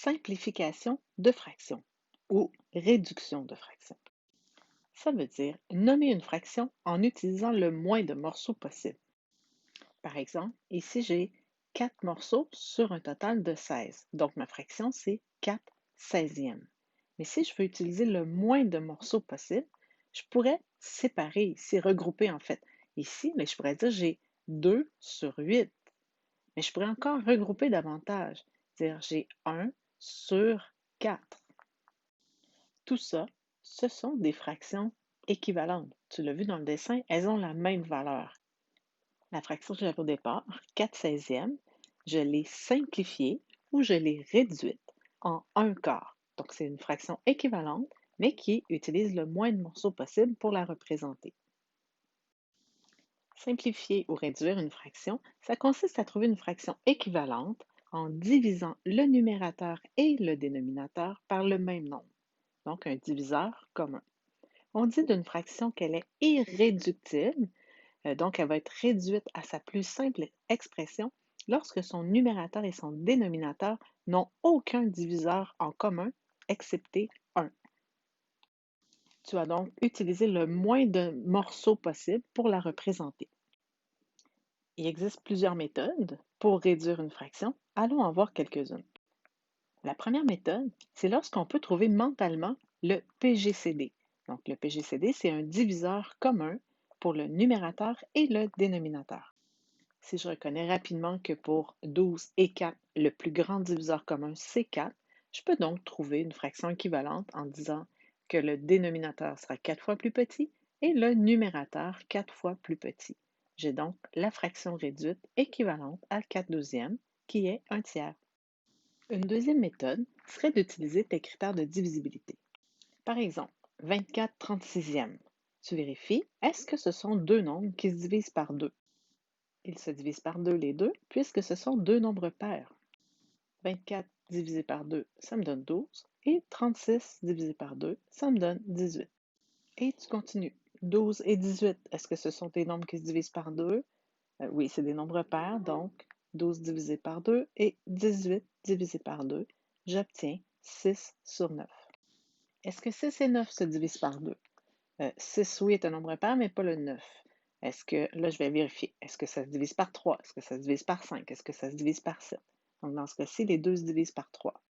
simplification de fraction ou réduction de fraction. Ça veut dire nommer une fraction en utilisant le moins de morceaux possible. Par exemple, ici j'ai 4 morceaux sur un total de 16. Donc ma fraction, c'est 4 seizièmes. Mais si je veux utiliser le moins de morceaux possible, je pourrais séparer ici, regrouper en fait. Ici, mais je pourrais dire j'ai 2 sur 8. Mais je pourrais encore regrouper davantage, dire j'ai 1 sur 4. Tout ça, ce sont des fractions équivalentes. Tu l'as vu dans le dessin, elles ont la même valeur. La fraction que j'avais au départ, 4 seizièmes, je l'ai simplifiée ou je l'ai réduite en 1 quart. Donc, c'est une fraction équivalente, mais qui utilise le moins de morceaux possible pour la représenter. Simplifier ou réduire une fraction, ça consiste à trouver une fraction équivalente en divisant le numérateur et le dénominateur par le même nombre, donc un diviseur commun. On dit d'une fraction qu'elle est irréductible, donc elle va être réduite à sa plus simple expression lorsque son numérateur et son dénominateur n'ont aucun diviseur en commun, excepté 1. Tu vas donc utiliser le moins de morceaux possible pour la représenter. Il existe plusieurs méthodes pour réduire une fraction. Allons en voir quelques-unes. La première méthode, c'est lorsqu'on peut trouver mentalement le PGCD. Donc, le PGCD, c'est un diviseur commun pour le numérateur et le dénominateur. Si je reconnais rapidement que pour 12 et 4, le plus grand diviseur commun, c'est 4, je peux donc trouver une fraction équivalente en disant que le dénominateur sera 4 fois plus petit et le numérateur 4 fois plus petit. J'ai donc la fraction réduite équivalente à 4 douzièmes, qui est un tiers. Une deuxième méthode serait d'utiliser tes critères de divisibilité. Par exemple, 24 36e. Tu vérifies, est-ce que ce sont deux nombres qui se divisent par 2? Ils se divisent par 2 les deux, puisque ce sont deux nombres pairs. 24 divisé par 2, ça me donne 12, et 36 divisé par 2, ça me donne 18. Et tu continues. 12 et 18, est-ce que ce sont des nombres qui se divisent par 2? Oui, c'est des nombres pairs, donc 12 divisé par 2 et 18 divisé par 2, j'obtiens 6 sur 9. Est-ce que 6 et 9 se divisent par 2? 6, oui, est un nombre pair, mais pas le 9. Est-ce que, là, je vais vérifier. Est-ce que ça se divise par 3? Est-ce que ça se divise par 5? Est-ce que ça se divise par 7? Donc, dans ce cas-ci, les deux se divisent par 3.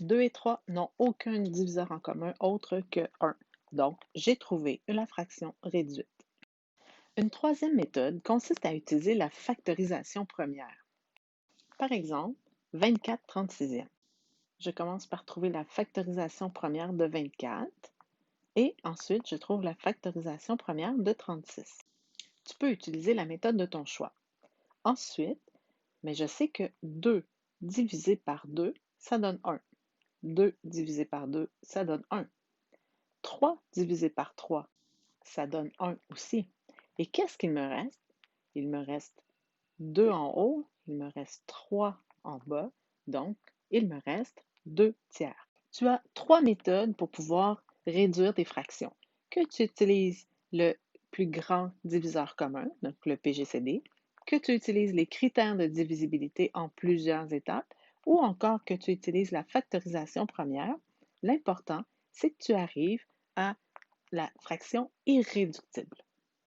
2 et 3 n'ont aucun diviseur en commun autre que 1. Donc, j'ai trouvé la fraction réduite. Une troisième méthode consiste à utiliser la factorisation première. Par exemple, 24 36e. Je commence par trouver la factorisation première de 24 et ensuite je trouve la factorisation première de 36. Tu peux utiliser la méthode de ton choix. Ensuite, mais je sais que 2 divisé par 2, ça donne 1. 2 divisé par 2, ça donne 1. 3 divisé par 3, ça donne 1 aussi. Et qu'est-ce qu'il me reste? Il me reste 2 en haut, il me reste 3 en bas, donc il me reste 2 tiers. Tu as 3 méthodes pour pouvoir réduire tes fractions. Que tu utilises le plus grand diviseur commun, donc le PGCD, que tu utilises les critères de divisibilité en plusieurs étapes, ou encore que tu utilises la factorisation première, l'important, c'est que tu arrives à la fraction irréductible.